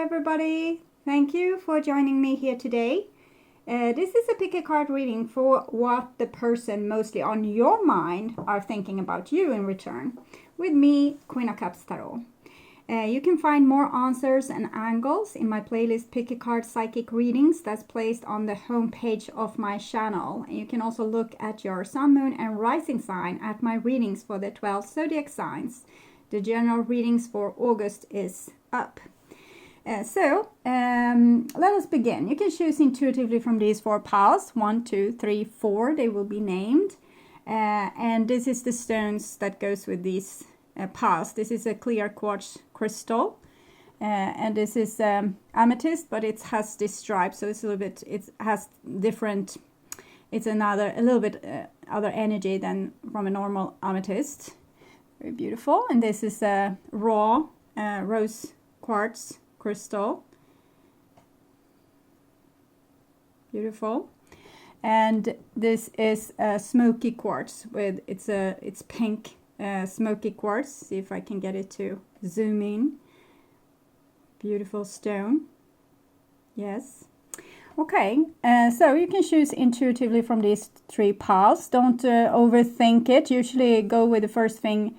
everybody. Thank you for joining me here today. This is a pick a card reading for what the person mostly on your mind are thinking about you in return. With me, Queen of Cups Tarot. You can find more answers and angles in my playlist Pick a Card Psychic Readings that's placed on the home page of my channel. And you can also look at your sun, moon and rising sign at my readings for the 12 zodiac signs. The general readings for August is up. Let us begin. You can choose intuitively from these 4 piles. 1, 2, 3, 4. They will be named. And this is the stones that goes with these piles. This is a clear quartz crystal. And this is amethyst, but it has this stripe. So it's a little bit, it has different, it's a little bit other energy than from a normal amethyst. Very beautiful. And this is a raw rose quartz crystal. Beautiful. And this is a smoky quartz with it's pink smoky quartz. See if I can get it to zoom in. Beautiful stone. Yes. Okay, so you can choose intuitively from these 3 piles. Don't overthink it. Usually go with the first thing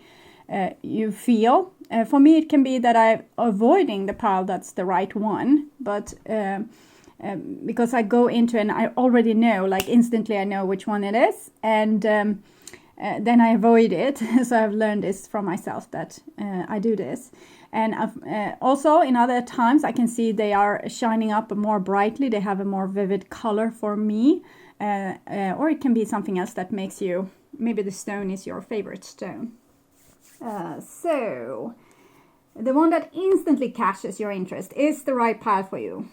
you feel. For me, it can be that I'm avoiding the pile that's the right one, but because I go into and I already know, like instantly I know which one it is, and then I avoid it. So I've learned this from myself that I do this. And also in other times I can see they are shining up more brightly. They have a more vivid color for me, or it can be something else that makes you, maybe the stone is your favorite stone. So the one that instantly catches your interest is the right pile for you,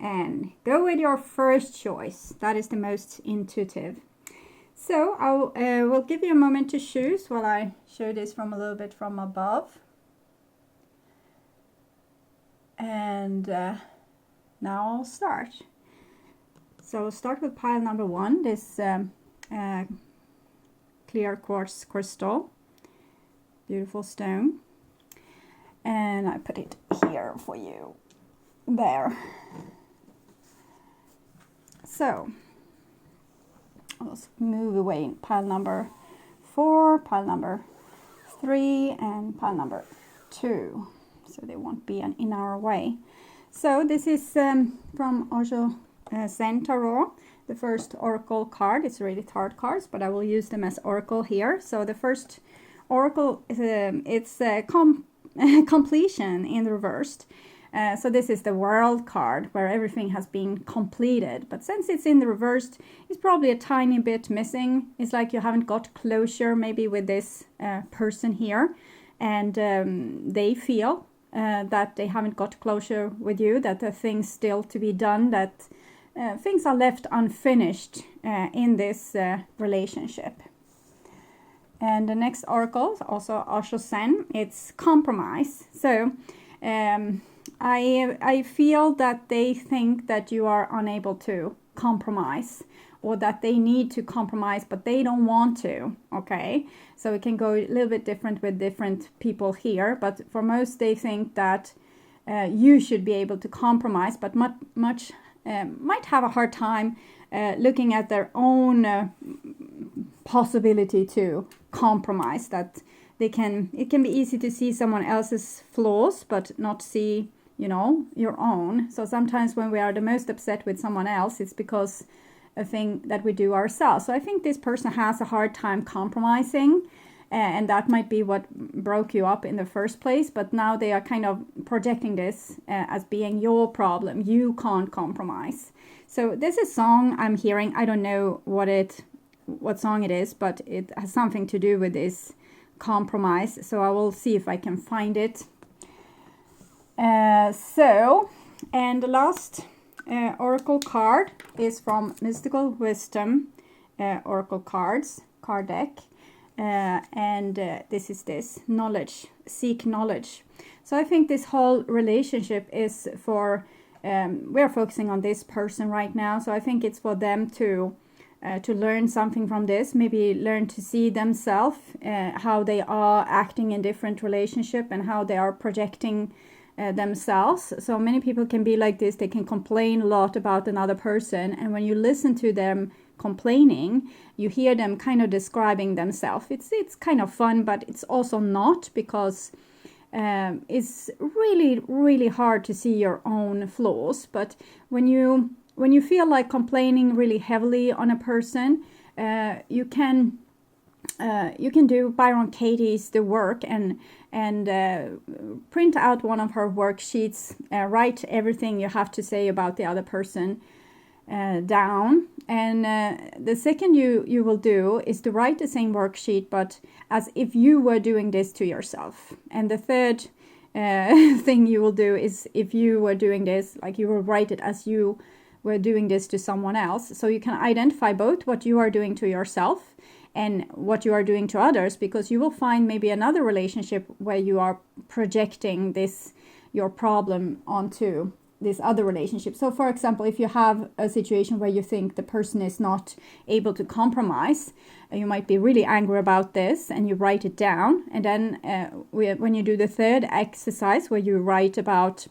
and go with your first choice. That is the most intuitive. So I will give you a moment to choose while I show this from a little bit from above. And now I'll start. So I'll start with pile number 1, this clear quartz crystal. Beautiful stone. And I put it here for you. There. So I'll move away pile number 4, pile number 3, and pile number 2. So they won't be in our way. So this is from OSHO Zen Tarot, the first oracle card. It's really tarot cards, but I will use them as oracle here. So the first oracle, it's completion in reversed. So this is the world card where everything has been completed. But since it's in the reversed, it's probably a tiny bit missing. It's like you haven't got closure maybe with this person here. And they feel that they haven't got closure with you, that there are things still to be done, that things are left unfinished in this relationship. And the next oracle, also Osho Zen, it's compromise. So I feel that they think that you are unable to compromise, or that they need to compromise, but they don't want to, okay? So it can go a little bit different with different people here, but for most they think that you should be able to compromise, but might have a hard time looking at their own possibility to compromise, that it can be easy to see someone else's flaws, but not see, you know, your own. So sometimes when we are the most upset with someone else, it's because a thing that we do ourselves. So I think this person has a hard time compromising, and that might be what broke you up in the first place, but now they are kind of projecting this as being your problem. You can't compromise. So this is a song I'm hearing. I don't know what song it is, but it has something to do with this compromise. So I will see if I can find it. And the last oracle card is from Mystical Wisdom oracle cards card deck, and this is knowledge, seek knowledge. So I think this whole relationship is for we're focusing on this person right now, so I think it's for them to learn something from this, maybe learn to see themselves, how they are acting in different relationship, and how they are projecting themselves. So many people can be like this. They can complain a lot about another person, and when you listen to them complaining, you hear them kind of describing themselves. It's kind of fun, but it's also not, because it's really hard to see your own flaws. But when you feel like complaining really heavily on a person, you can do Byron Katie's The Work and print out one of her worksheets, write everything you have to say about the other person down, and the second you will do is to write the same worksheet, but as if you were doing this to yourself. And the third thing you will do is, if you were doing this, like, you will write it as you were doing this to someone else, so you can identify both what you are doing to yourself and what you are doing to others, because you will find maybe another relationship where you are projecting your problem onto this other relationship. So for example, if you have a situation where you think the person is not able to compromise, you might be really angry about this, and you write it down. And then when you do the third exercise, where you write about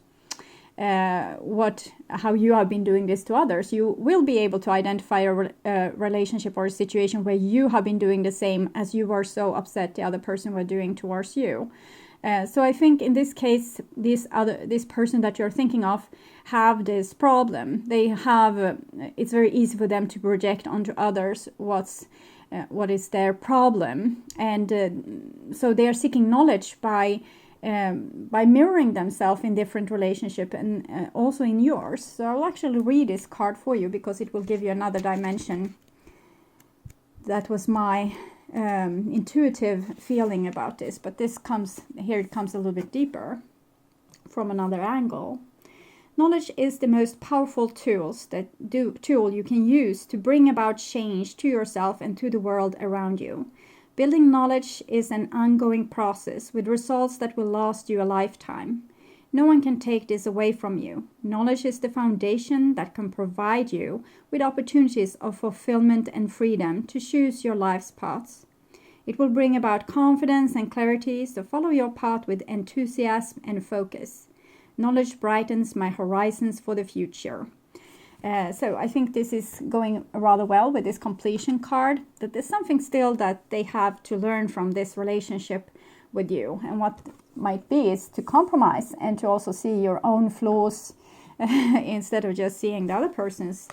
how you have been doing this to others, you will be able to identify a relationship or a situation where you have been doing the same as you were so upset the other person were doing towards you. So I think in this case, this person that you're thinking of have this problem. They have it's very easy for them to project onto others what is their problem, and so they are seeking knowledge by mirroring themselves in different relationships, and also in yours. So I'll actually read this card for you, because it will give you another dimension. That was my intuitive feeling about this, but it comes a little bit deeper from another angle. Knowledge is the most powerful tool you can use to bring about change to yourself and to the world around you. Building knowledge is an ongoing process with results that will last you a lifetime. No one can take this away from you. Knowledge is the foundation that can provide you with opportunities of fulfillment and freedom to choose your life's paths. It will bring about confidence and clarity, so follow your path with enthusiasm and focus. Knowledge brightens my horizons for the future. So I think this is going rather well with this completion card, that there's something still that they have to learn from this relationship with you. And what might be is to compromise and to also see your own flaws instead of just seeing the other person's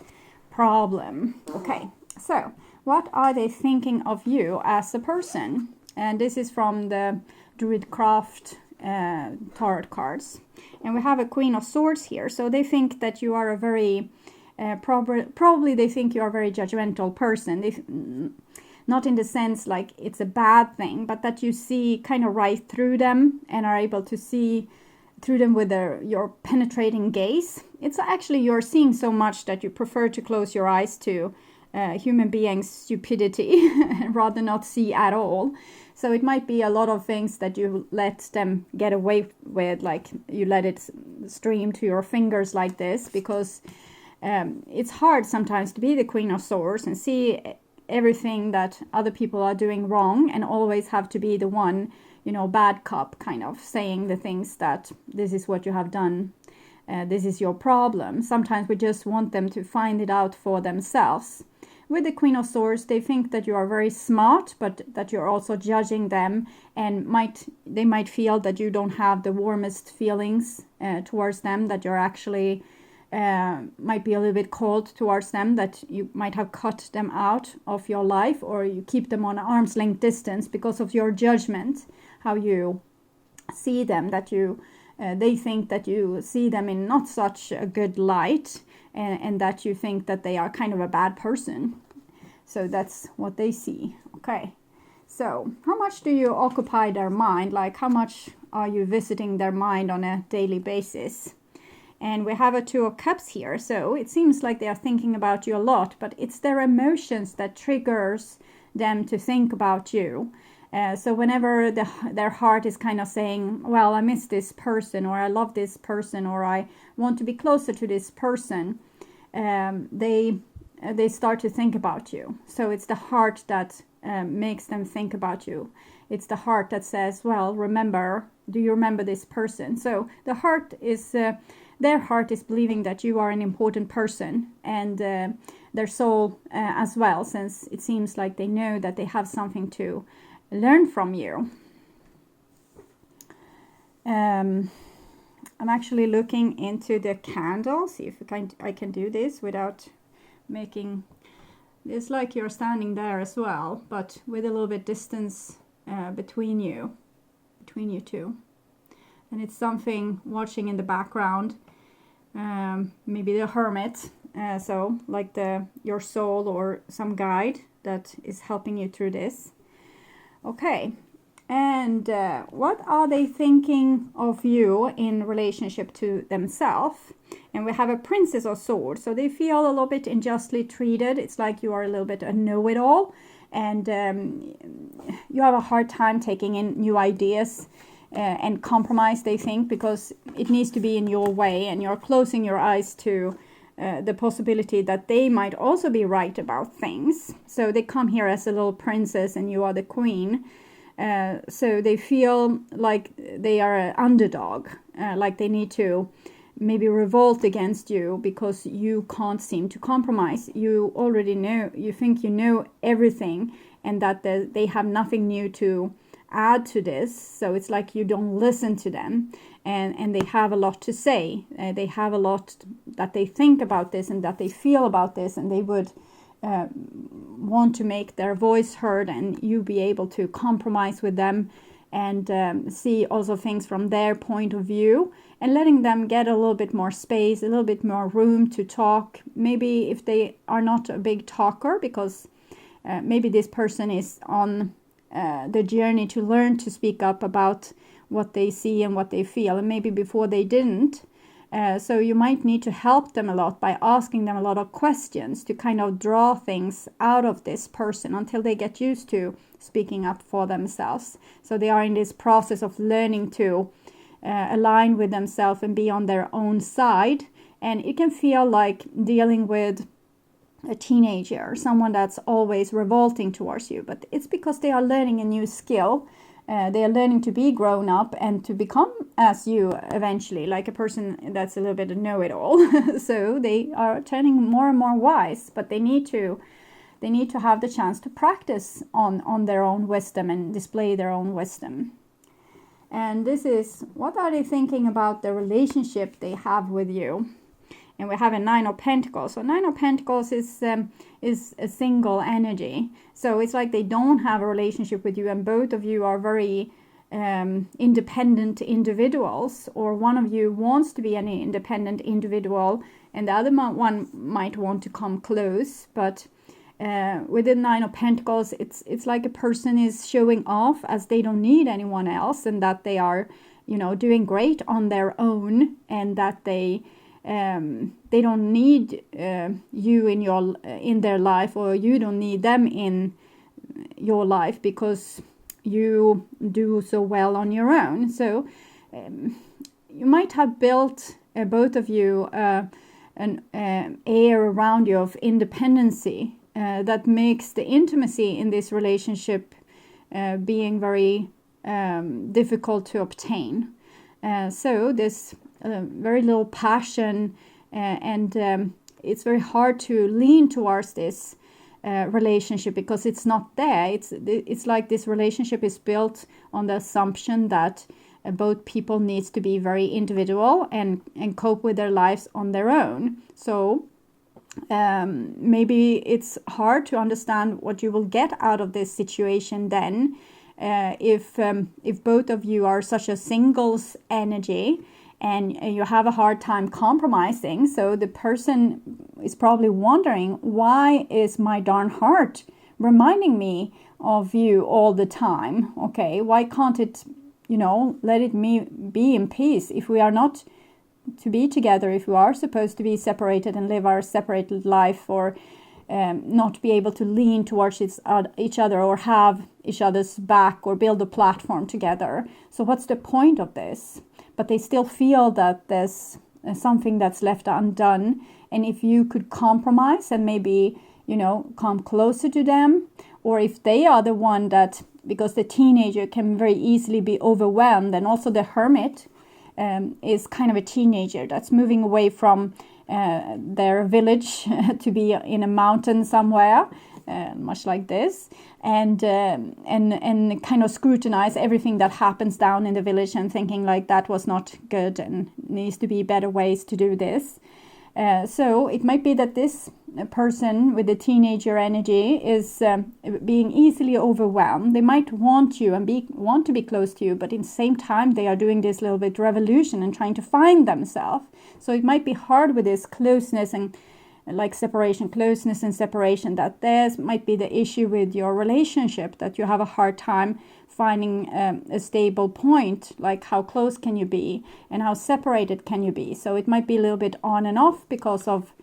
problem. Okay, so what are they thinking of you as a person? And this is from the Druid Craft tarot cards. And we have a Queen of Swords here. So they think that you are a very, probably they think you are a very judgmental person. Not in the sense like it's a bad thing, but that you see kind of right through them and are able to see through them with your penetrating gaze. It's actually you're seeing so much that you prefer to close your eyes to human beings' stupidity rather not see at all. So it might be a lot of things that you let them get away with, like you let it stream to your fingers like this, because it's hard sometimes to be the Queen of Swords and see everything that other people are doing wrong and always have to be the one, bad cop, kind of saying the things that this is what you have done, this is your problem. Sometimes we just want them to find it out for themselves. With the Queen of Swords, they think that you are very smart, but that you're also judging them, and they might feel that you don't have the warmest feelings towards them, that you're actually might be a little bit cold towards them, that you might have cut them out of your life, or you keep them on arm's length distance because of your judgment, how you see them, that they think that you see them in not such a good light, and that you think that they are kind of a bad person. So that's what they see. Okay, so how much do you occupy their mind? Like, how much are you visiting their mind on a daily basis? And we have a Two of Cups here, so it seems like they are thinking about you a lot, but it's their emotions that triggers them to think about you. So whenever their heart is kind of saying, well, I miss this person, or I love this person, or I want to be closer to this person, they start to think about you. So it's the heart that makes them think about you. It's the heart that says, well, remember do you remember this person? So the heart is, their heart is believing that you are an important person, and their soul as well, since it seems like they know that they have something to learn from you. I'm actually looking into the candle, see if I can do this without making this like you're standing there as well, but with a little bit distance between you two. And it's something watching in the background, maybe the hermit, so like your soul or some guide that is helping you through this. Okay. And what are they thinking of you in relationship to themselves? And we have a Princess of Swords. So they feel a little bit unjustly treated. It's like you are a little bit a know-it-all. And you have a hard time taking in new ideas and compromise, they think, because it needs to be in your way. And you're closing your eyes to the possibility that they might also be right about things. So they come here as a little princess and you are the queen. So they feel like they are an underdog, like they need to maybe revolt against you because you can't seem to compromise. You already know, you think you know everything, and that they have nothing new to add to this. So it's like you don't listen to them, and they have a lot to say. They have a lot that they think about this and that they feel about this, and they would want to make their voice heard, and you be able to compromise with them and see also things from their point of view, and letting them get a little bit more space, a little bit more room to talk. Maybe if they are not a big talker, because maybe this person is on the journey to learn to speak up about what they see and what they feel, and maybe before they didn't. So you might need to help them a lot by asking them a lot of questions to kind of draw things out of this person until they get used to speaking up for themselves. So they are in this process of learning to align with themselves and be on their own side. And it can feel like dealing with a teenager, someone that's always revolting towards you. But it's because they are learning a new skill. They are learning to be grown up and to become as you eventually, like a person that's a little bit a know-it-all. So they are turning more and more wise, but they need to have the chance to practice on their own wisdom and display their own wisdom. And this is, what are they thinking about the relationship they have with you? And we have a Nine of Pentacles. So Nine of Pentacles is a single energy. So it's like they don't have a relationship with you, and both of you are very independent individuals, or one of you wants to be an independent individual and the other one might want to come close. But with the Nine of Pentacles, it's like a person is showing off as they don't need anyone else, and that they are, doing great on their own, and that they don't need you in their life, or you don't need them in your life because you do so well on your own. So you might have built, both of you, an air around you of independency that makes the intimacy in this relationship being very difficult to obtain. So this very little passion, and it's very hard to lean towards this relationship because it's not there. It's like this relationship is built on the assumption that both people needs to be very individual and cope with their lives on their own. So maybe it's hard to understand what you will get out of this situation then, if both of you are such a singles energy and you have a hard time compromising. So the person is probably wondering, why is my darn heart reminding me of you all the time? Okay, why can't it, let it be in peace? If we are not to be together, if we are supposed to be separated and live our separated life, or not be able to lean towards each other or have each other's back or build a platform together. So what's the point of this? But they still feel that there's something that's left undone. And if you could compromise and maybe, come closer to them, or if they are the one that because the teenager can very easily be overwhelmed. And also the hermit is kind of a teenager that's moving away from their village to be in a mountain somewhere, much like this, and kind of scrutinize everything that happens down in the village and thinking like that was not good and needs to be better ways to do this. So it might be that this person with the teenager energy is being easily overwhelmed. They might want you and want to be close to you, but in the same time they are doing this little bit revolution and trying to find themselves. So it might be hard with this closeness and like separation, closeness and separation, that there might be the issue with your relationship, that you have a hard time finding a stable point, like how close can you be and how separated can you be. So it might be a little bit on and off because of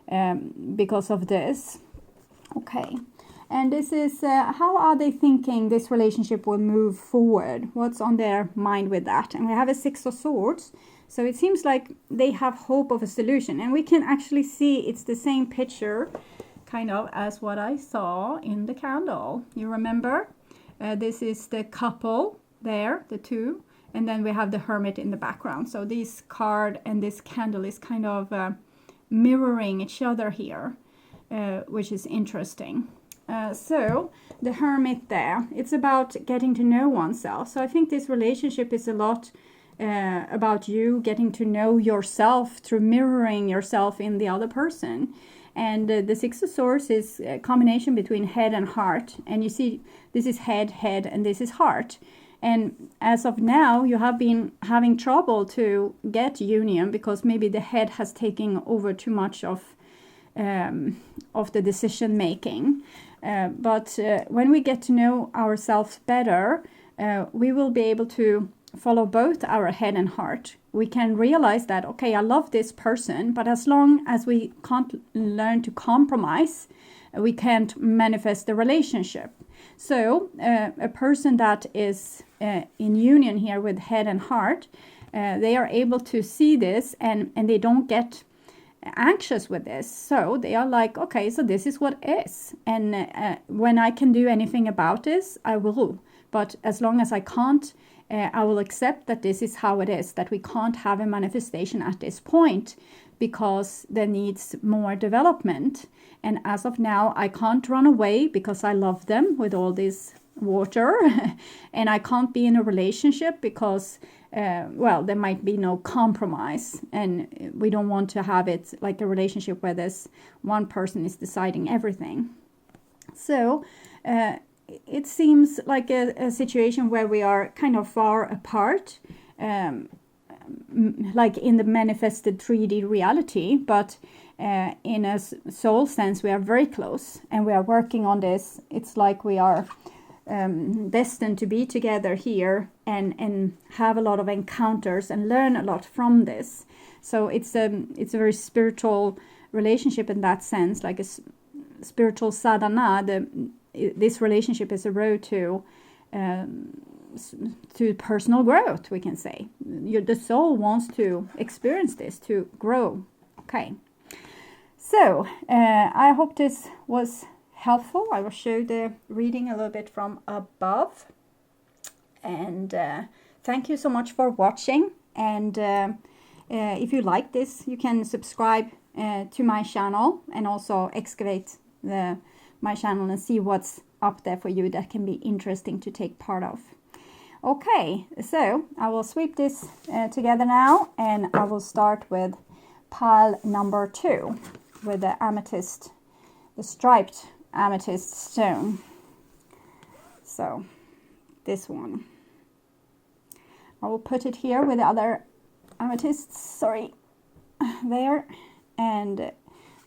this. Okay, and this is how are they thinking this relationship will move forward? What's on their mind with that? And we have a 6 of Swords. So it seems like they have hope of a solution, and we can actually see it's the same picture kind of as what I saw in the candle. You remember? This is the couple there, the two, and then we have the hermit in the background. So this card and this candle is kind of mirroring each other here, which is interesting. So the hermit there, it's about getting to know oneself. So I think this relationship is a lot about you getting to know yourself through mirroring yourself in the other person. And the 6 of Swords is a combination between head and heart. And you see, this is head, and this is heart. And as of now, you have been having trouble to get union because maybe the head has taken over too much of the decision making. But when we get to know ourselves better, we will be able to follow both our head and heart. We can realize that, okay, I love this person, but as long as we can't learn to compromise, we can't manifest the relationship. So a person that is in union here with head and heart, they are able to see this and they don't get anxious with this. So they are like, okay, so this is what is. And when I can do anything about this, I will. But as long as I can't, I will accept that this is how it is, that we can't have a manifestation at this point because there needs more development. And as of now, I can't run away because I love them with all this water. And I can't be in a relationship because, well, there might be no compromise. And we don't want to have it like a relationship where this one person is deciding everything. So, it seems like a situation where we are kind of far apart, like in the manifested 3D reality, but in a soul sense, we are very close and we are working on this. It's like we are destined to be together here and have a lot of encounters and learn a lot from this. So it's a very spiritual relationship in that sense, like a spiritual sadhana. This relationship is a road to personal growth, we can say. The soul wants to experience this, to grow. Okay. So, I hope this was helpful. I will show the reading a little bit from above. And thank you so much for watching. And if you like this, you can subscribe to my channel and also excavate my channel and see what's up there for you that can be interesting to take part of. Okay, so I will sweep this together now, and I will start with pile number 2 with the amethyst, the striped amethyst stone. So this one, I will put it here with the other amethysts, sorry, there. And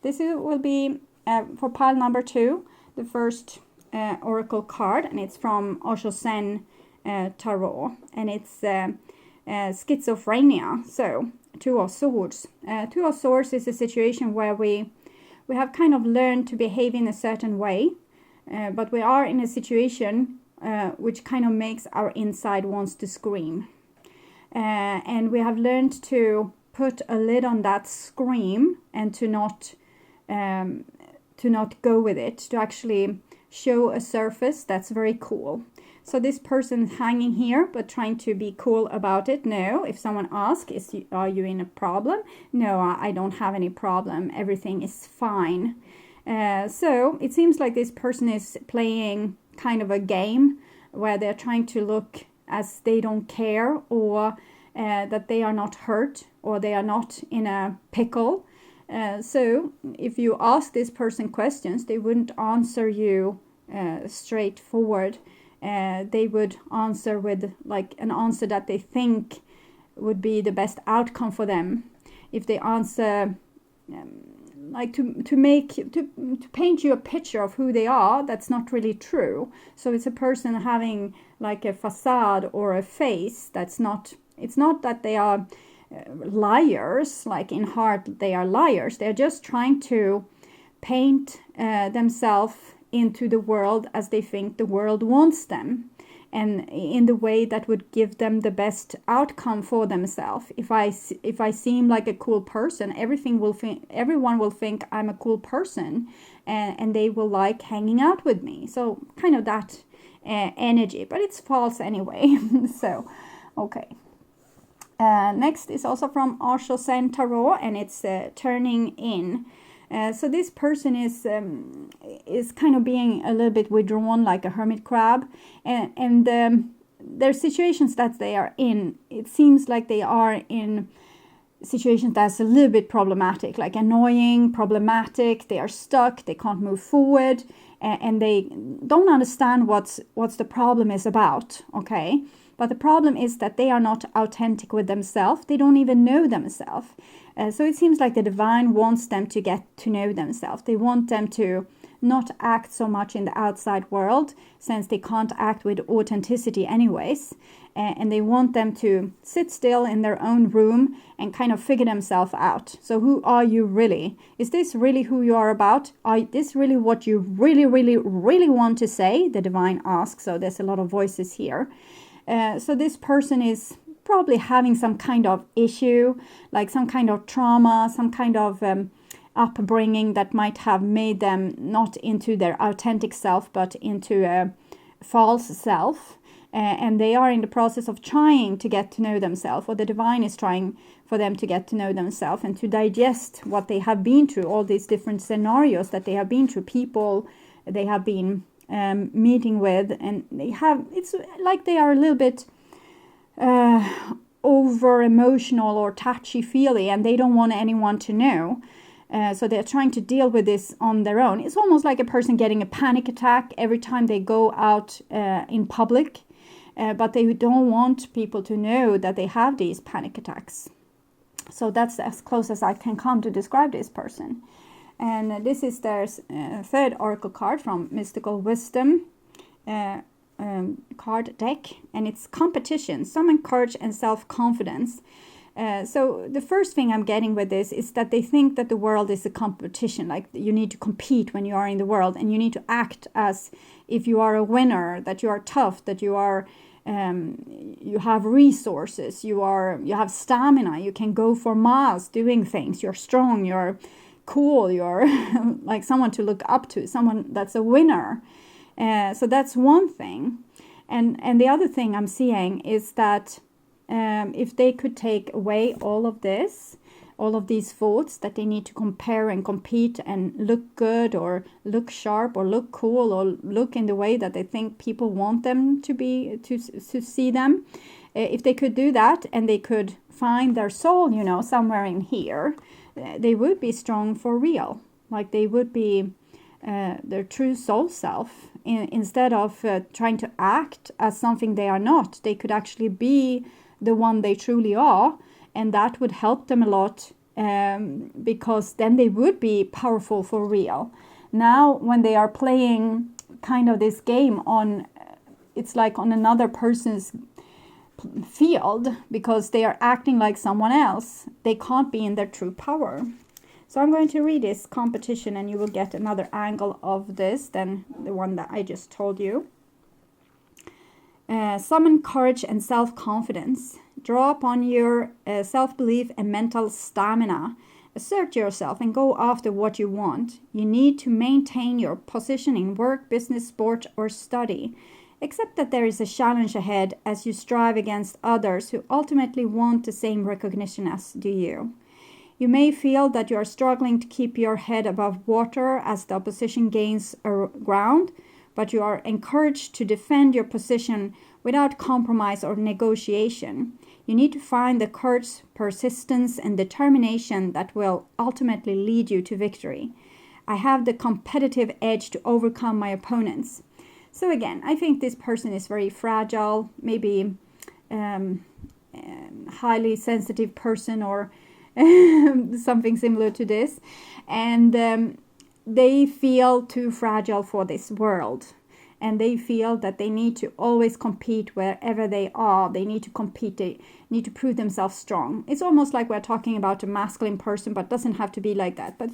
this will be for pile number 2, the first oracle card, and it's from OSHO Zen Tarot, and it's schizophrenia. So 2 of Swords. 2 of Swords is a situation where we have kind of learned to behave in a certain way, but we are in a situation which kind of makes our inside wants to scream, and we have learned to put a lid on that scream and to not go with it, to actually show a surface that's very cool. So this person hanging here, but trying to be cool about it. No, if someone asks, are you in a problem? No, I don't have any problem. Everything is fine. So it seems like this person is playing kind of a game where they're trying to look as they don't care, or that they are not hurt, or they are not in a pickle. So if you ask this person questions, they wouldn't answer you straightforward. They would answer with like an answer that they think would be the best outcome for them. If they answer like to paint you a picture of who they are, that's not really true. So it's a person having like a facade or a face that's not, it's not that they are liars, like in heart they are liars. They're just trying to paint themselves into the world as they think the world wants them, and in the way that would give them the best outcome for themselves. If I seem like a cool person, everyone will think I'm a cool person, and they will like hanging out with me. So kind of that energy, but it's false anyway. So okay. Next is also from OSHO Tarot, and it's turning in. So this person is kind of being a little bit withdrawn, like a hermit crab, and their situations that they are in, it seems like they are in situations that's a little bit problematic, like annoying, problematic. They are stuck, they can't move forward, and they don't understand what's the problem is about, okay? But the problem is that they are not authentic with themselves. They don't even know themselves. So it seems like the divine wants them to get to know themselves. They want them to not act so much in the outside world, since they can't act with authenticity anyways. And they want them to sit still in their own room and kind of figure themselves out. So who are you really? Is this really who you are about? Is this really what you really, really, really want to say? The divine asks. So there's a lot of voices here. So this person is probably having some kind of issue, like some kind of trauma, some kind of upbringing that might have made them not into their authentic self, but into a false self. And they are in the process of trying to get to know themselves, or the divine is trying for them to get to know themselves and to digest what they have been through, all these different scenarios that they have been through, people they have been meeting with, and it's like they are a little bit over emotional or touchy feely, and they don't want anyone to know. So they're trying to deal with this on their own. It's almost like a person getting a panic attack every time they go out in public, but they don't want people to know that they have these panic attacks. So that's as close as I can come to describe this person. And this is their third oracle card from Mystical Wisdom card deck, and it's competition, summon courage and self-confidence. So the first thing I'm getting with this is that they think that the world is a competition, like you need to compete when you are in the world, and you need to act as if you are a winner, that you are tough, that you are you have resources, you have stamina, you can go for miles doing things, you're strong, you're cool, you're like someone to look up to, someone that's a winner. So that's one thing. And the other thing I'm seeing is that if they could take away all of this, all of these thoughts that they need to compare and compete and look good or look sharp or look cool or look in the way that they think people want them to be, to see them, if they could do that and they could find their soul, somewhere in here, they would be strong for real. Like they would be their true soul self. Instead of trying to act as something they are not, they could actually be the one they truly are, and that would help them a lot, because then they would be powerful for real. Now when they are playing kind of this game on, it's like on another person's field, because they are acting like someone else, they can't be in their true power. So I'm going to read this competition, and you will get another angle of this than the one that I just told you. Summon courage and self-confidence. Draw upon your self-belief and mental stamina. assert yourself and go after what you want. You need to maintain your position in work, business, sport, or study. Accept that there is a challenge ahead as you strive against others who ultimately want the same recognition as do you. You may feel that you are struggling to keep your head above water as the opposition gains ground, but you are encouraged to defend your position without compromise or negotiation. You need to find the courage, persistence, and determination that will ultimately lead you to victory. I have the competitive edge to overcome my opponents. So again, I think this person is very fragile, maybe highly sensitive person or something similar to this. And they feel too fragile for this world. And they feel that they need to always compete wherever they are. They need to compete. They need to prove themselves strong. It's almost like we're talking about a masculine person, but doesn't have to be like that. But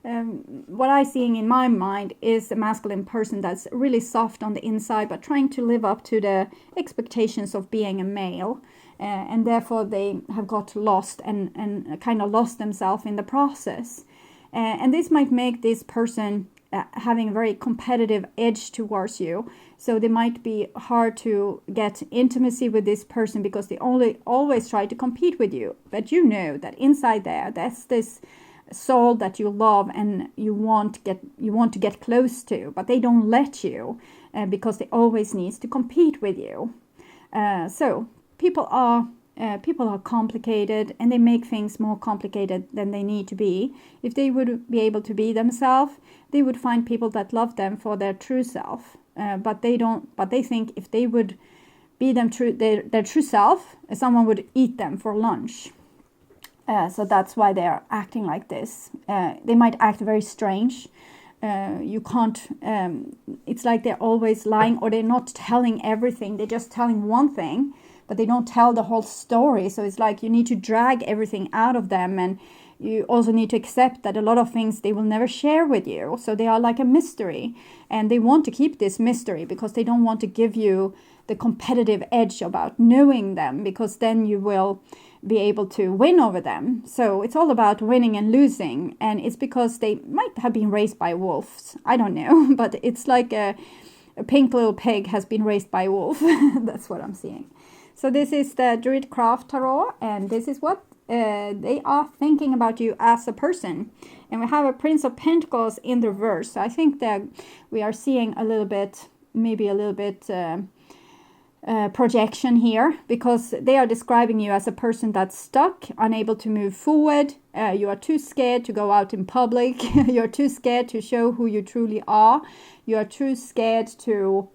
what I'm seeing in my mind is a masculine person that's really soft on the inside, but trying to live up to the expectations of being a male. And therefore they have got lost and kind of lost themselves in the process. And this might make this person having a very competitive edge towards you. So they might be hard to get intimacy with this person because they always try to compete with you. But you know that inside there, that's this soul that you love and you want to get close to, but they don't let you because they always need to compete with you. So people are complicated, and they make things more complicated than they need to be. If they would be able to be themselves, they would find people that love them for their true self. But they don't. But they think if they would be their true self, someone would eat them for lunch. So that's why they are acting like this. They might act very strange. You can't. It's like they're always lying, or they're not telling everything. They're just telling one thing, but they don't tell the whole story. So it's like you need to drag everything out of them, and you also need to accept that a lot of things they will never share with you. So they are like a mystery, and they want to keep this mystery because they don't want to give you the competitive edge about knowing them, because then you will be able to win over them. So it's all about winning and losing, and it's because they might have been raised by wolves. I don't know, but it's like a pink little pig has been raised by a wolf. That's what I'm seeing. So this is the Druid Craft Tarot, and this is what they are thinking about you as a person. And we have a Prince of Pentacles in the reverse. So I think that we are seeing a little bit, maybe a little bit projection here, because they are describing you as a person that's stuck, unable to move forward. You are too scared to go out in public. You're too scared to show who you truly are. You are too scared to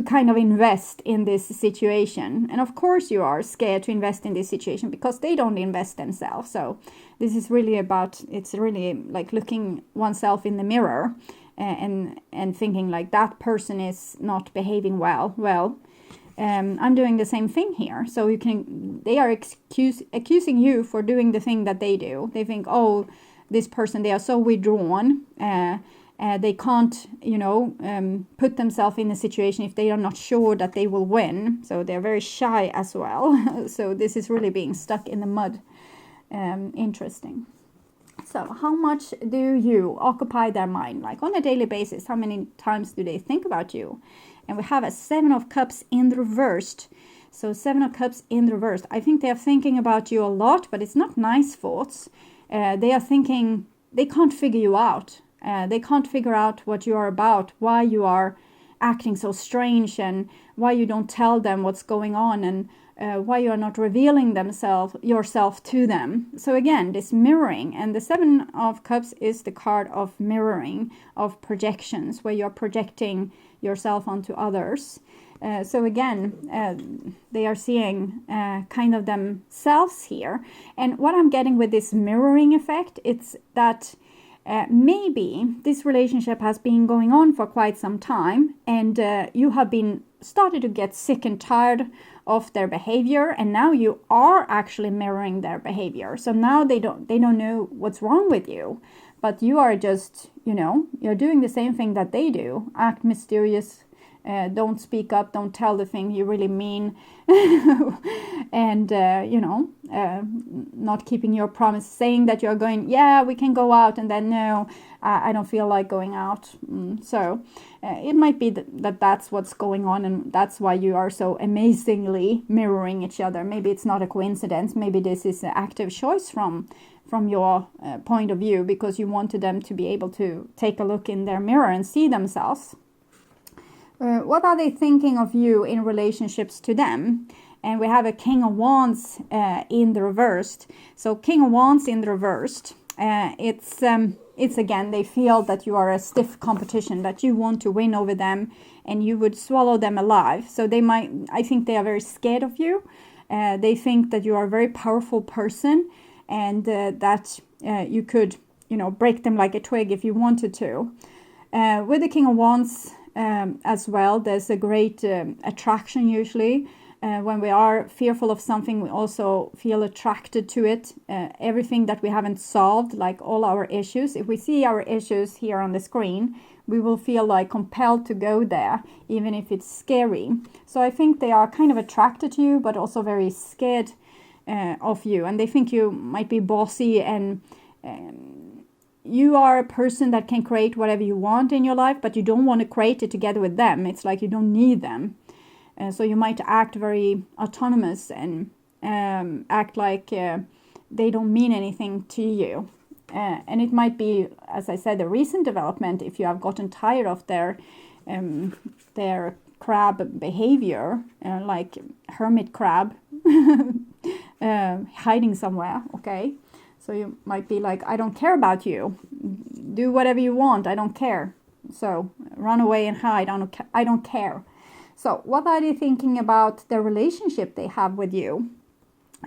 kind of invest in this situation. And of course you are scared to invest in this situation because they don't invest themselves. So this is really about, it's really like looking oneself in the mirror and thinking like that person is not behaving well. I'm doing the same thing here. So they are accusing you for doing the thing that they do. They think, oh, this person, they are so withdrawn. They can't, put themselves in a situation if they are not sure that they will win. So they're very shy as well. So this is really being stuck in the mud. Interesting. So how much do you occupy their mind? Like on a daily basis, how many times do they think about you? And we have a 7 of Cups in the reversed. So 7 of Cups in the reversed. I think they are thinking about you a lot, but it's not nice thoughts. They are thinking, they can't figure you out. They can't figure out what you are about, why you are acting so strange, and why you don't tell them what's going on, and why you are not revealing yourself to them. So again, this mirroring, and the 7 of Cups is the card of mirroring, of projections, where you're projecting yourself onto others. So again, they are seeing kind of themselves here. And what I'm getting with this mirroring effect, it's that maybe this relationship has been going on for quite some time, and you have been started to get sick and tired of their behavior, and now you are actually mirroring their behavior. So now they don't know what's wrong with you, but you are just, you're doing the same thing that they do, act mysterious, don't speak up, don't tell the thing you really mean, and not keeping your promise, saying that you're going, yeah, we can go out, and then no, I don't feel like going out. So it might be that that's what's going on, and that's why you are so amazingly mirroring each other. Maybe it's not a coincidence. Maybe this is an active choice from your point of view, because you wanted them to be able to take a look in their mirror and see themselves. What are they thinking of you in relationships to them? And we have a King of Wands in the reversed. So King of Wands in the reversed, it's again, they feel that you are a stiff competition, that you want to win over them and you would swallow them alive. So I think they are very scared of you. They think that you are a very powerful person, and that you could, break them like a twig if you wanted to. With the King of Wands as well, there's a great attraction usually. When we are fearful of something, we also feel attracted to it. Everything that we haven't solved, like all our issues, if we see our issues here on the screen, we will feel like compelled to go there, even if it's scary. So I think they are kind of attracted to you, but also very scared of you. And they think you might be bossy, and you are a person that can create whatever you want in your life, but you don't want to create it together with them. It's like you don't need them. So you might act very autonomous and act like they don't mean anything to you. And it might be, as I said, a recent development if you have gotten tired of their crab behavior, like hermit crab, hiding somewhere, okay? So you might be like, I don't care about you. Do whatever you want. I don't care. So run away and hide. I don't care. So what are they thinking about the relationship they have with you?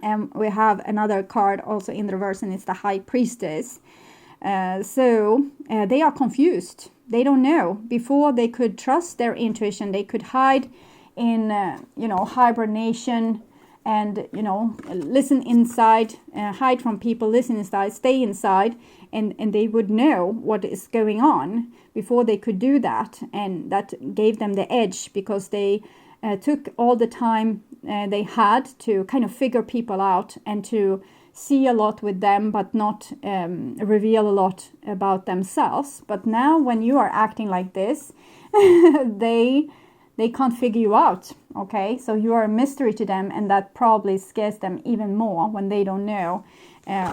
And we have another card also in the reverse, and it's the High Priestess. So they are confused. They don't know. Before they could trust their intuition, they could hide in, hibernation and, listen inside, hide from people, listen inside, stay inside, and they would know what is going on before they could do that. And that gave them the edge, because they took all the time they had to kind of figure people out and to see a lot with them, but not reveal a lot about themselves. But now when you are acting like this, they can't figure you out, okay? So you are a mystery to them, and that probably scares them even more when they don't know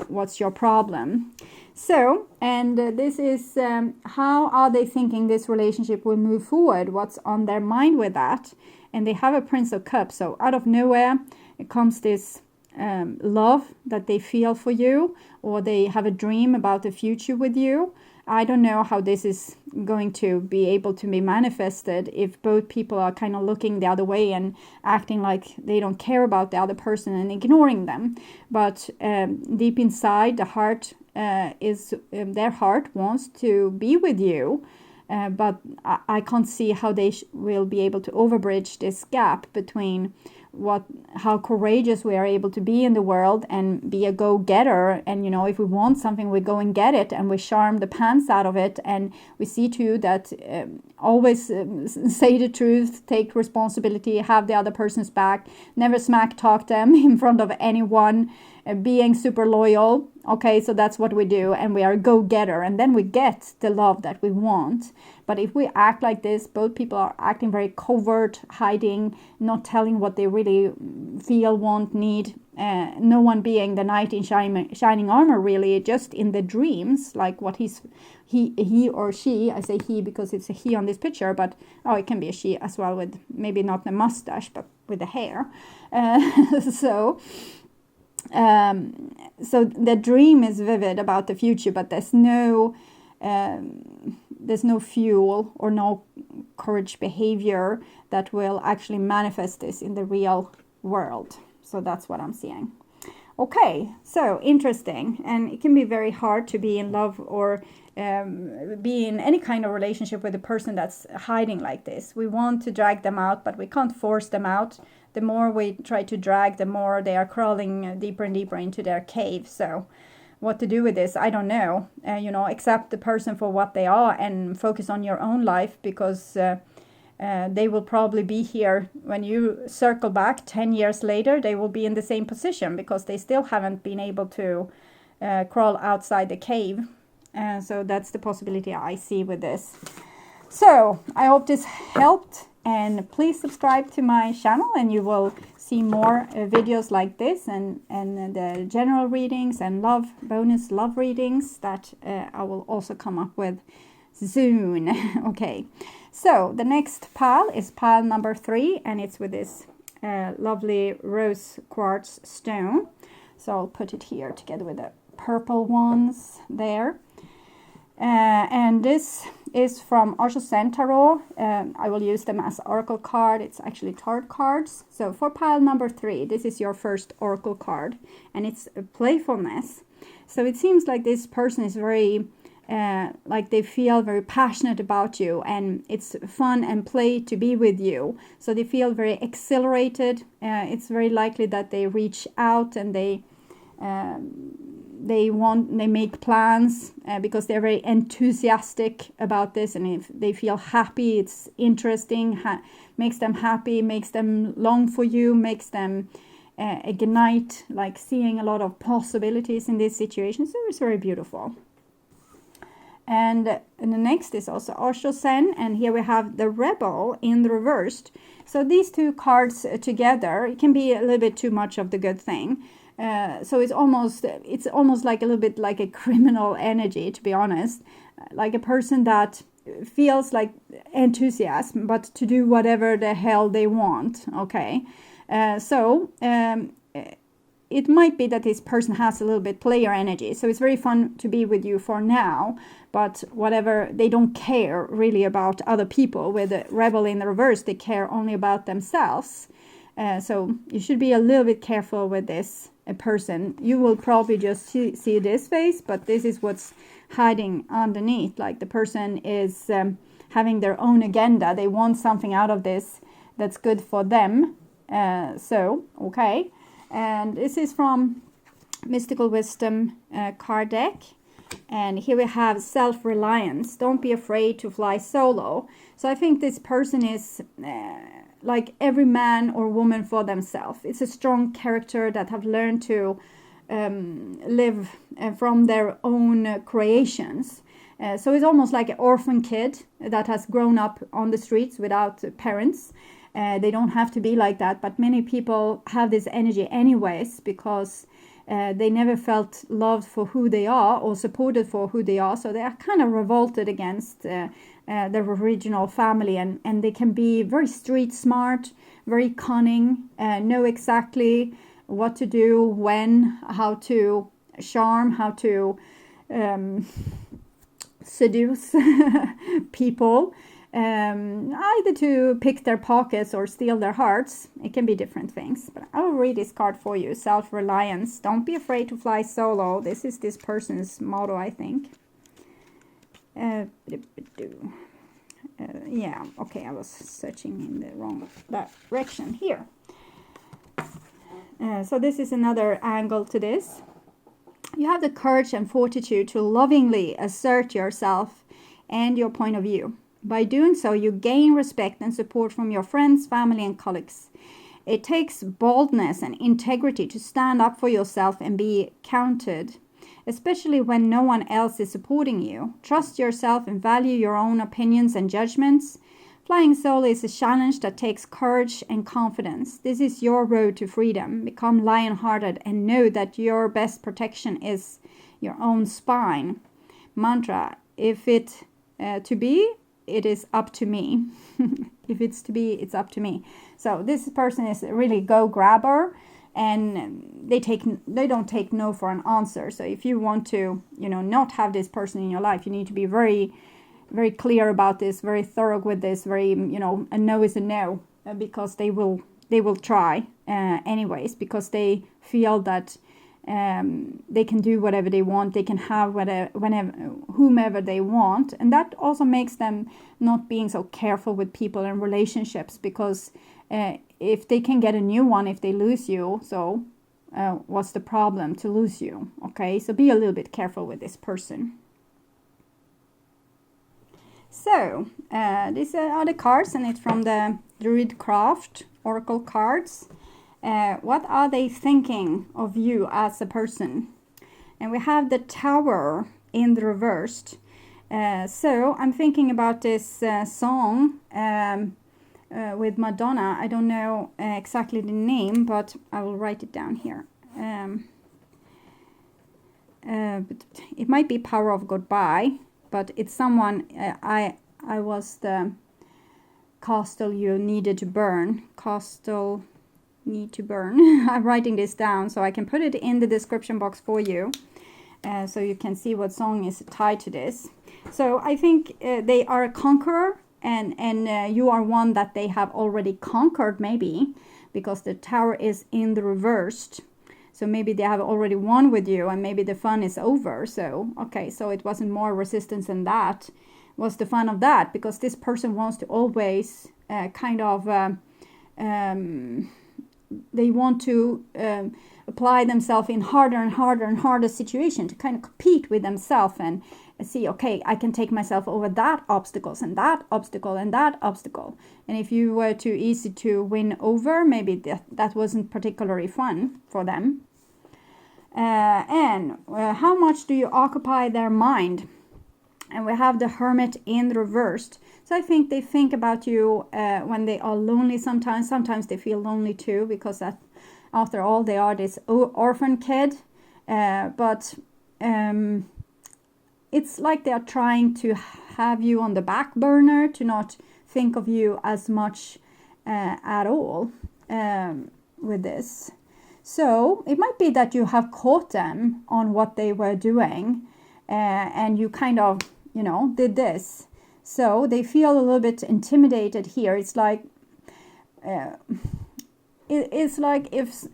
what's your problem. So, and this is how are they thinking this relationship will move forward? What's on their mind with that? And they have a Prince of Cups. So out of nowhere, it comes this love that they feel for you, or they have a dream about the future with you. I don't know how this is going to be able to be manifested if both people are kind of looking the other way and acting like they don't care about the other person and ignoring them. But deep inside, the heart their heart wants to be with you. But I can't see how they will be able to overbridge this gap between how courageous we are able to be in the world and be a go-getter. And, if we want something, we go and get it, and we charm the pants out of it. And we see too that always say the truth, take responsibility, have the other person's back, never smack talk them in front of anyone, being super loyal. Okay, so that's what we do, and we are a go-getter, and then we get the love that we want. But if we act like this, both people are acting very covert, hiding, not telling what they really feel, want, need. No one being the knight in shining armor, really, just in the dreams, like what he or she, I say he because it's a he on this picture, but it can be a she as well, with maybe not the mustache, but with the hair. So the dream is vivid about the future, but there's no fuel or no courage behavior that will actually manifest this in the real world. So that's what I'm seeing. Okay, so interesting. And it can be very hard to be in love or be in any kind of relationship with a person that's hiding like this. We want to drag them out, but we can't force them out. The more we try to drag, the more they are crawling deeper and deeper into their cave. So what to do with this, I don't know. Accept the person for what they are and focus on your own life, because they will probably be here when you circle back 10 years later. They will be in the same position because they still haven't been able to crawl outside the cave. So that's the possibility I see with this. So I hope this helped, and please subscribe to my channel and you will see more videos like this, and the general readings and bonus love readings that I will also come up with soon. Okay, so the next pile is pile number 3, and it's with this lovely rose quartz stone. So I'll put it here together with the purple ones there. And this is from OSHO Tarot. I will use them as oracle card. It's actually tarot cards. So for pile number 3, this is your first oracle card, and it's playfulness. So it seems like this person is very like they feel very passionate about you, and it's fun and play to be with you. So they feel very exhilarated. It's very likely that they reach out and they make plans because they're very enthusiastic about this, and if they feel happy, it's interesting, makes them happy, makes them long for you, makes them ignite, like seeing a lot of possibilities in this situation. So it's very beautiful. And the next is also OSHO, and here we have the Rebel in the reversed. So these two cards together, it can be a little bit too much of the good thing. So it's almost like a little bit like a criminal energy, to be honest, like a person that feels like enthusiasm, but to do whatever the hell they want. Okay, it might be that this person has a little bit player energy, so it's very fun to be with you for now, but whatever, they don't care really about other people. With the Rebel in the reverse, they care only about themselves. So you should be a little bit careful with this person. You will probably just see this face, but this is what's hiding underneath. Like the person is having their own agenda. They want something out of this that's good for them. Okay. And this is from Mystical Wisdom card deck. And here we have self-reliance. Don't be afraid to fly solo. So I think this person is like every man or woman for themselves. It's a strong character that have learned to live from their own creations. So it's almost like an orphan kid that has grown up on the streets without parents. They don't have to be like that, but many people have this energy anyways because they never felt loved for who they are or supported for who they are. So they are kind of revolted against their original family, and they can be very street smart, very cunning, know exactly what to do, when, how to charm, how to seduce people. Either to pick their pockets or steal their hearts. It can be different things. But I will read this card for you. Self-reliance. Don't be afraid to fly solo. This is this person's motto, I think. Yeah, okay, I was searching in the wrong direction here. So this is another angle to this. You have the courage and fortitude to lovingly assert yourself and your point of view. By doing so, you gain respect and support from your friends, family, and colleagues. It takes boldness and integrity to stand up for yourself and be counted, especially when no one else is supporting you. Trust yourself and value your own opinions and judgments. Flying solo is a challenge that takes courage and confidence. This is your road to freedom. Become lion-hearted and know that your best protection is your own spine. Mantra: if it to be, it is up to me. If it's to be, it's up to me. So this person is really go grabber, and they don't take no for an answer. So if you want to, not have this person in your life, you need to be very, very clear about this, very thorough with this, very, a no is a no, because they will try anyways, because they feel that they can do whatever they want, they can have whomever they want, and that also makes them not being so careful with people and relationships, because if they can get a new one if they lose you, so what's the problem to lose you? Okay, so be a little bit careful with this person. So, these are the cards, and it's from the Druid Craft Oracle cards. What are they thinking of you as a person? And we have the Tower in the reversed. So, I'm thinking about this song with Madonna. I don't know exactly the name, but I will write it down here. But it might be Power of Goodbye, but it's someone, I was the castle you needed to burn. Castle need to burn. I'm writing this down so I can put it in the description box for you, so you can see what song is tied to this. So I think they are a conqueror, and you are one that they have already conquered, maybe, because the Tower is in the reversed. So maybe they have already won with you, and maybe the fun is over. So, okay, so it wasn't more resistance than that. Was the fun of that? Because this person wants to always kind of, they want to apply themselves in harder and harder and harder situation to kind of compete with themselves and see, okay, I can take myself over that obstacles and that obstacle and that obstacle. And if you were too easy to win over, maybe that wasn't particularly fun for them. And how much do you occupy their mind? And we have the Hermit in reversed. So I think they think about you when they are lonely sometimes. Sometimes they feel lonely too, because that, after all, they are this orphan kid. But it's like they are trying to have you on the back burner, to not think of you as much at all with this. So it might be that you have caught them on what they were doing, and you kind of, you know, did this. So they feel a little bit intimidated here. It's like it's like if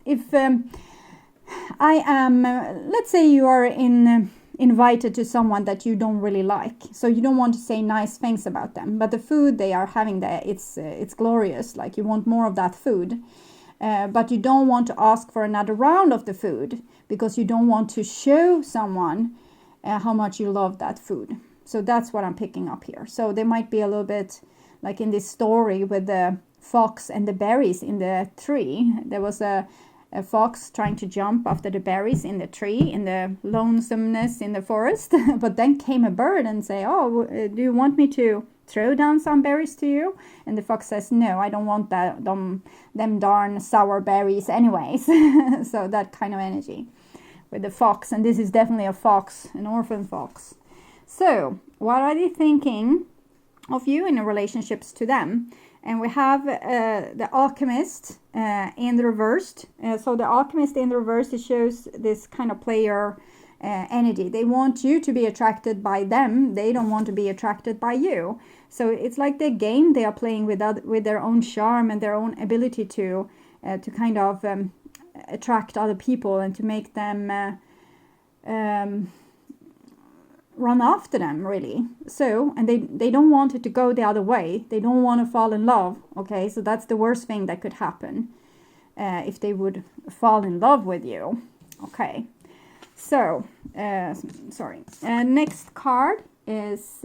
I am, let's say you are invited to someone that you don't really like, so you don't want to say nice things about them, but the food they are having there, it's glorious, like you want more of that food, but you don't want to ask for another round of the food because you don't want to show someone how much you love that food. So that's what I'm picking up here. So they might be a little bit like in this story with the fox and the berries in the tree. There was a fox trying to jump after the berries in the tree, in the lonesomeness in the forest. But then came a bird and say, oh, do you want me to throw down some berries to you? And the fox says, no, I don't want them darn sour berries anyways. So that kind of energy with the fox. And this is definitely a fox, an orphan fox. So what are they thinking of you in relationships to them? And we have the Alchemist in the reversed. So the Alchemist in the reversed, it shows this kind of player energy. They want you to be attracted by them. They don't want to be attracted by you. So it's like the game they are playing with their own charm and their own ability to kind of attract other people and to make them run after them, really. So, and they don't want it to go the other way. They don't want to fall in love. Okay, so that's the worst thing that could happen if they would fall in love with you. Okay, so sorry. Next card is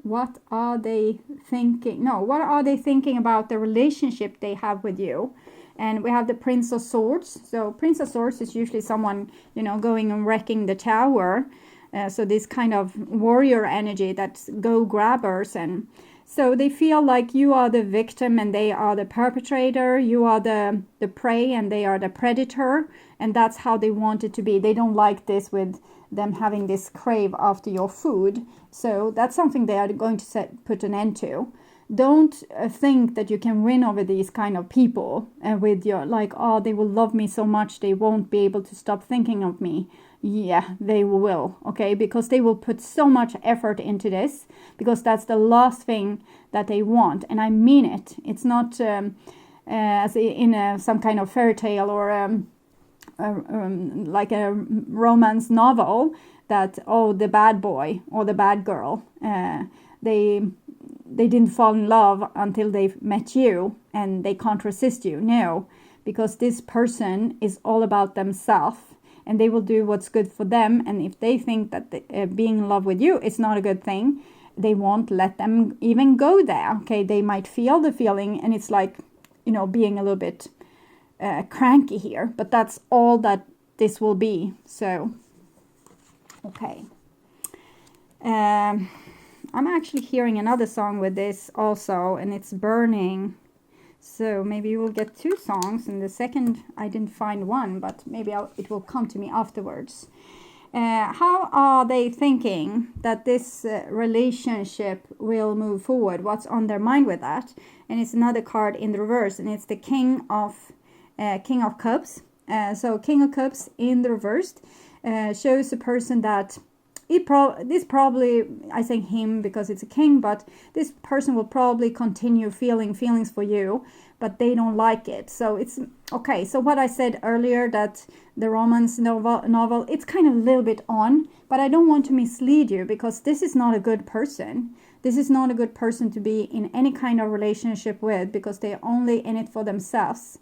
what are they thinking? No, what are they thinking about the relationship they have with you? And we have the Prince of Swords. So Prince of Swords is usually someone, you know, going and wrecking the tower. So this kind of warrior energy, that's go-grabbers. And so they feel like you are the victim and they are the perpetrator. You are the prey and they are the predator. And that's how they want it to be. They don't like this with them having this crave after your food. So that's something they are going to put an end to. Don't think that you can win over these kind of people with your, like, oh, they will love me so much they won't be able to stop thinking of me. Yeah, they will, okay, because they will put so much effort into this, because that's the last thing that they want, and I mean it. It's not as in some kind of fairy tale or like a romance novel that, oh, the bad boy or the bad girl, they didn't fall in love until they met you and they can't resist you. No, because this person is all about themselves. And they will do what's good for them. And if they think that being in love with you is not a good thing, they won't let them even go there. Okay, they might feel the feeling, and it's like, you know, being a little bit cranky here, but that's all that this will be. So, okay. I'm actually hearing another song with this also, and it's Burning. So maybe you will get two songs. And the second, I didn't find one, but maybe it will come to me afterwards. How are they thinking that this relationship will move forward? What's on their mind with that? And it's another card in the reverse, and it's the King of Cups. So King of Cups in the reverse shows a person that this probably, I say him because it's a king, but this person will probably continue feeling feelings for you, but they don't like it. So it's okay. So what I said earlier, that the romance novel, it's kind of a little bit on, but I don't want to mislead you, because this is not a good person. This is not a good person to be in any kind of relationship with, because they're only in it for themselves.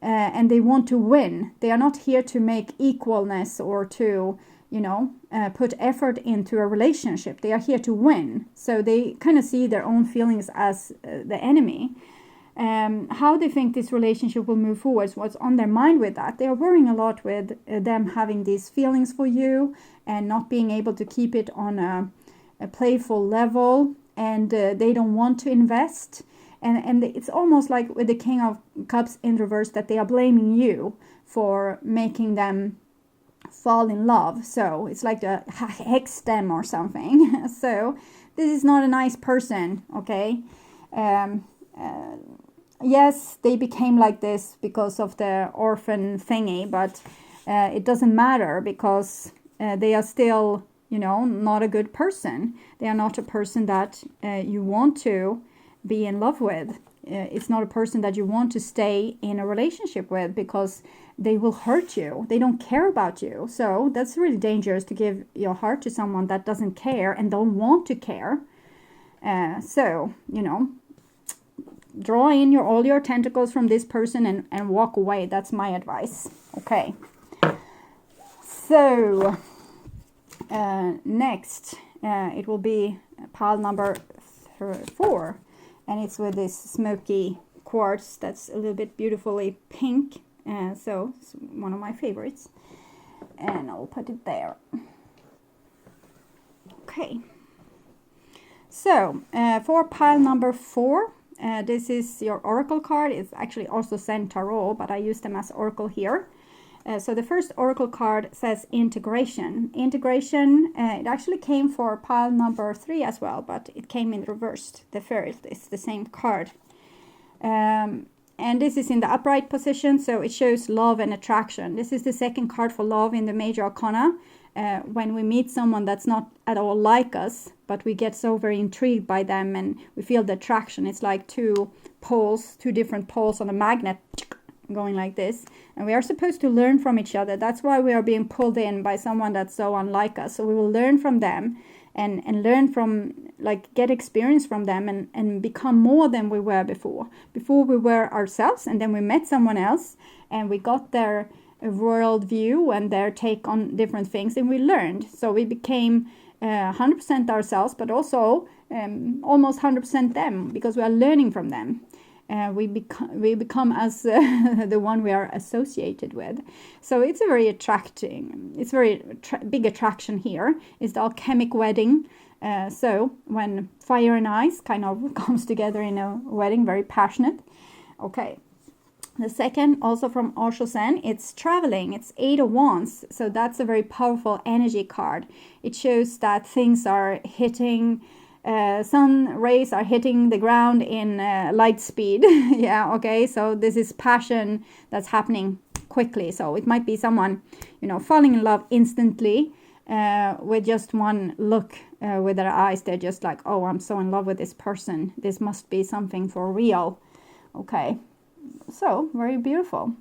And they want to win. They are not here to make equalness or to, you know, put effort into a relationship. They are here to win. So they kind of see their own feelings as the enemy. How they think this relationship will move forward, what's on their mind with that. They are worrying a lot with them having these feelings for you and not being able to keep it on a playful level, and they don't want to invest. And it's almost like with the King of Cups in reverse, that they are blaming you for making them fall in love. So it's like the hex them or something. So this is not a nice person, okay? Yes, they became like this because of the orphan thingy, but it doesn't matter, because they are still, you know, not a good person. They are not a person that you want to be in love with. It's not a person that you want to stay in a relationship with, because they will hurt you. They don't care about you. So that's really dangerous, to give your heart to someone that doesn't care and don't want to care. So, you know, draw in all your tentacles from this person and walk away. That's my advice. Okay. So next, it will be pile number 4. And it's with this smoky quartz that's a little bit beautifully pink. So it's one of my favorites. And I'll put it there. Okay. So for pile number 4, this is your oracle card. It's actually also Zen Tarot, but I use them as oracle here. So the first oracle card says integration. Integration, it actually came for pile number 3 as well, but it came in reversed. The first is the same card. And this is in the upright position, so it shows love and attraction. This is the second card for love in the major arcana. When we meet someone that's not at all like us, but we get so very intrigued by them and we feel the attraction. It's like two different poles on a magnet going like this, and we are supposed to learn from each other. That's why we are being pulled in by someone that's so unlike us. So we will learn from them and learn from, like, get experience from them and become more than we were before. Before we were ourselves, and then we met someone else and we got their world view and their take on different things, and we learned. So we became 100% ourselves, but also almost 100% them, because we are learning from them. We become as the one we are associated with. So it's a very attracting, it's very big attraction here. It's the alchemic wedding. So when fire and ice kind of comes together in a wedding, very passionate. Okay. The second, also from OSHO Zen, it's traveling. It's 8 of Wands. So that's a very powerful energy card. It shows that things are hitting, sun rays are hitting the ground in light speed. Yeah, okay. So this is passion that's happening quickly. So it might be someone, you know, falling in love instantly with just one look with their eyes. They're just like, oh, I'm so in love with this person. This must be something for real. Okay. So very beautiful.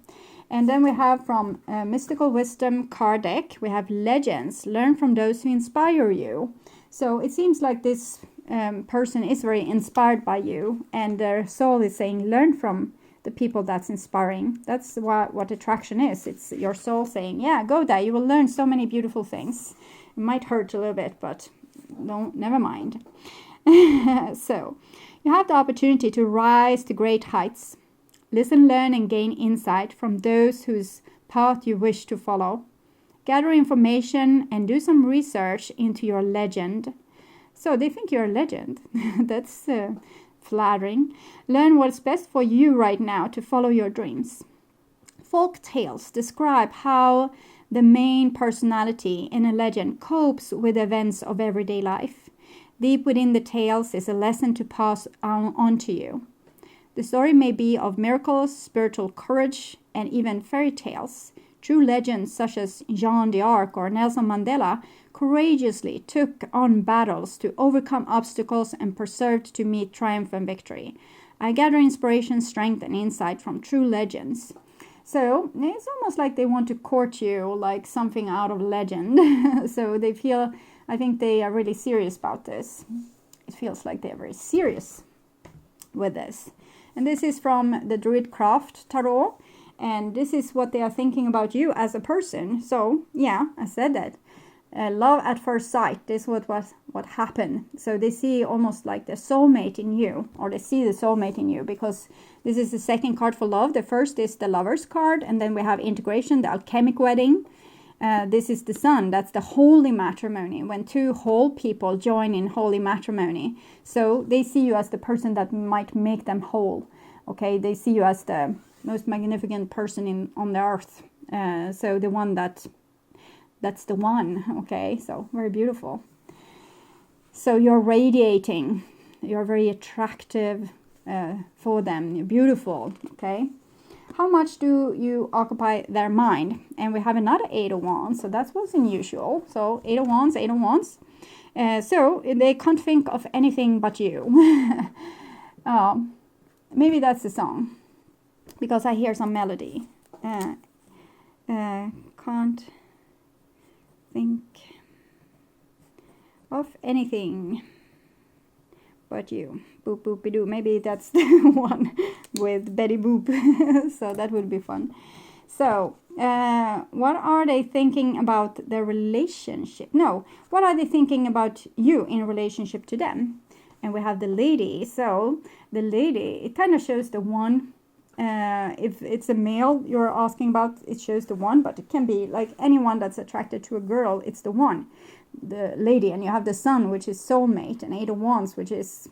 And then we have from Mystical Wisdom card deck, we have Legends. Learn from those who inspire you. So it seems like this person is very inspired by you, and their soul is saying, learn from the people that's inspiring. That's what attraction is. It's your soul saying, yeah, go there. You will learn so many beautiful things. It might hurt a little bit, but never mind. So, you have the opportunity to rise to great heights. Listen, learn, and gain insight from those whose path you wish to follow. Gather information and do some research into your legend. So they think you're a legend. That's flattering. Learn what's best for you right now to follow your dreams. Folk tales describe how the main personality in a legend copes with events of everyday life. Deep within the tales is a lesson to pass on to you. The story may be of miracles, spiritual courage, and even fairy tales. True legends such as Jeanne d'Arc or Nelson Mandela courageously took on battles to overcome obstacles and persevered to meet triumph and victory. I gather inspiration, strength, and insight from true legends. So it's almost like they want to court you like something out of legend. So they feel, I think they are really serious about this. It feels like they're very serious with this. And this is from the Druid Craft Tarot. And this is what they are thinking about you as a person. So, yeah, I said that. Love at first sight. This was what happened. So they see almost like the soulmate in you. Or they see the soulmate in you. Because this is the second card for love. The first is the Lover's card. And then we have integration, the alchemic wedding. This is the Sun. That's the holy matrimony. When two whole people join in holy matrimony. So they see you as the person that might make them whole. Okay, they see you as the most magnificent person on the earth. So the one that's the one. Okay, so very beautiful. So you're radiating. You're very attractive for them. You're beautiful. Okay. How much do you occupy their mind? And we have another 8 of Wands. So that was unusual. So 8 of Wands, 8 of Wands. So they can't think of anything but you. Maybe that's the song. Because I hear some melody. Can't think of anything but you. Boop boop doo. Maybe that's the one with Betty Boop. So that would be fun. So what are they thinking about their relationship? No, what are they thinking about you in relationship to them? And we have the lady. So the lady, it kind of shows the one. If it's a male you're asking about, it shows the one, but it can be like anyone that's attracted to a girl, it's the one, the lady. And you have the Sun, which is soulmate, and 8 of Wands, which is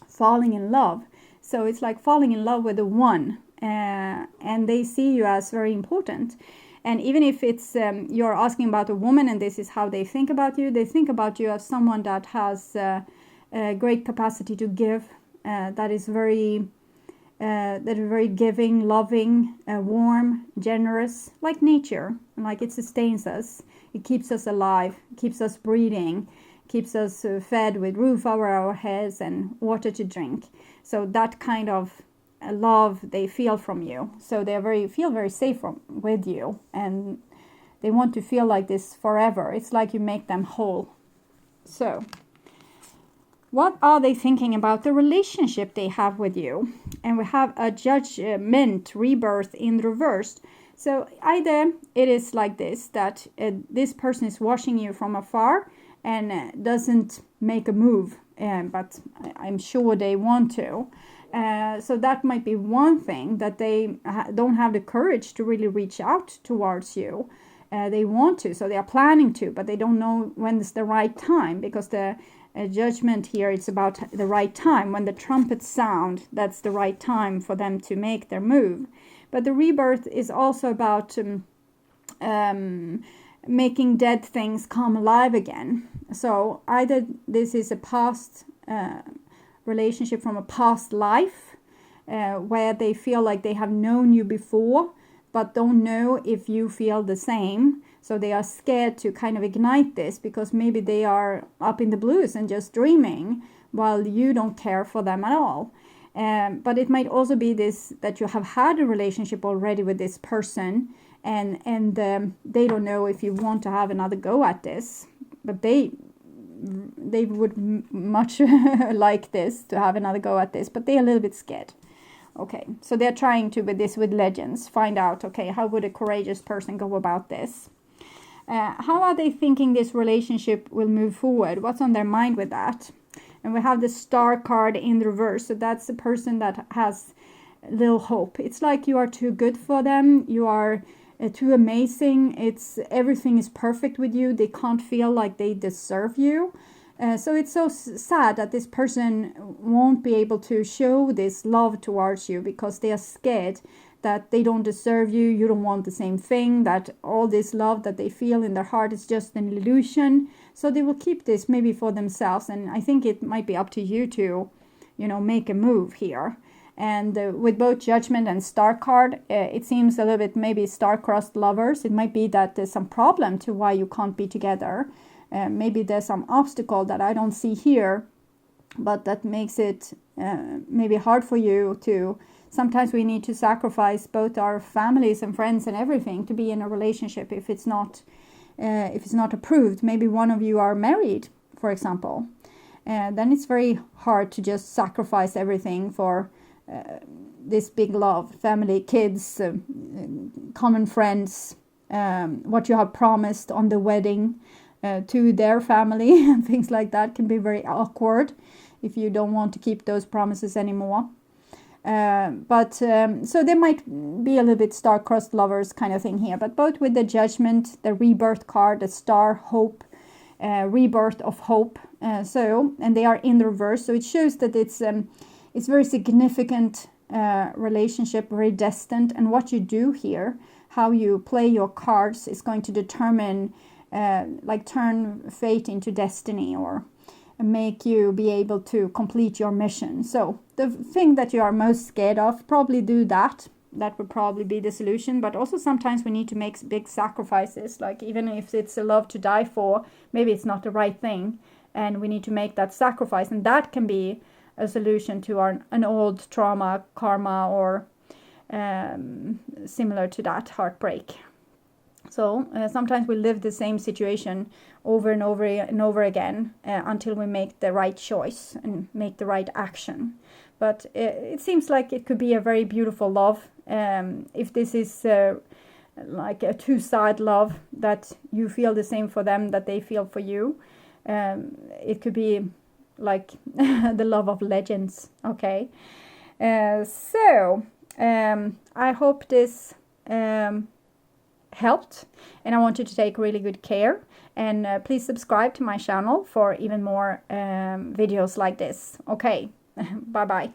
falling in love. So it's like falling in love with the one, and they see you as very important. And even if it's you're asking about a woman and this is how they think about you, they think about you as someone that has a great capacity to give, that is very giving, loving, warm, generous, like nature. Like it sustains us. It keeps us alive, keeps us breathing, keeps us fed with roof over our heads and water to drink. So that kind of love they feel from you. So they feel very safe with you. And they want to feel like this forever. It's like you make them whole. So what are they thinking about the relationship they have with you? And we have a judgment, rebirth in reverse. So either it is like this, that this person is watching you from afar and doesn't make a move, but I'm sure they want to. So that might be one thing, that they don't have the courage to really reach out towards you. They want to, so they are planning to, but they don't know when it's the right time, because the judgment here, it's about the right time. When the trumpets sound, that's the right time for them to make their move. But the rebirth is also about making dead things come alive again. So either this is a past relationship from a past life, where they feel like they have known you before, but don't know if you feel the same. So they are scared to kind of ignite this, because maybe they are up in the blues and just dreaming while you don't care for them at all. But it might also be this, that you have had a relationship already with this person, and they don't know if you want to have another go at this. But they would much like this, to have another go at this, but they're a little bit scared. Okay, so they're trying to, with legends, find out, okay, how would a courageous person go about this? How are they thinking this relationship will move forward? What's on their mind with that? And we have the Star card in the reverse. So that's the person that has little hope. It's like you are too good for them. You are too amazing. Everything is perfect with you. They can't feel like they deserve you. So it's so sad that this person won't be able to show this love towards you because they are scared that they don't deserve you, you don't want the same thing, that all this love that they feel in their heart is just an illusion. So they will keep this maybe for themselves, and I think it might be up to you to, make a move here. And with both Judgment and Star card, it seems a little bit maybe star-crossed lovers. It might be that there's some problem to why you can't be together. Maybe there's some obstacle that I don't see here, but that makes it maybe hard for you to. Sometimes we need to sacrifice both our families and friends and everything to be in a relationship if it's not approved. Maybe one of you are married, for example. Then it's very hard to just sacrifice everything for this big love, family, kids, common friends, what you have promised on the wedding to their family and things like that can be very awkward if you don't want to keep those promises anymore. So there might be a little bit star-crossed lovers kind of thing here, but both with the Judgment, the Rebirth card, the Star, Hope, rebirth of hope. And they are in the reverse, so it shows that it's very significant relationship, very destined, and what you do here, how you play your cards, is going to determine, turn fate into destiny or make you be able to complete your mission. So the thing that you are most scared of, probably do that. That would probably be the solution. But also sometimes we need to make big sacrifices, like even if it's a love to die for, maybe it's not the right thing and we need to make that sacrifice, and that can be a solution to an old trauma, karma, or similar to that, heartbreak. So sometimes we live the same situation over and over and over again until we make the right choice and make the right action. But it seems like it could be a very beautiful love. If this is like a two-side love, that you feel the same for them that they feel for you, it could be like the love of legends. Okay, so I hope this helped, and I want you to take really good care, and please subscribe to my channel for even more videos like this. Okay, bye bye.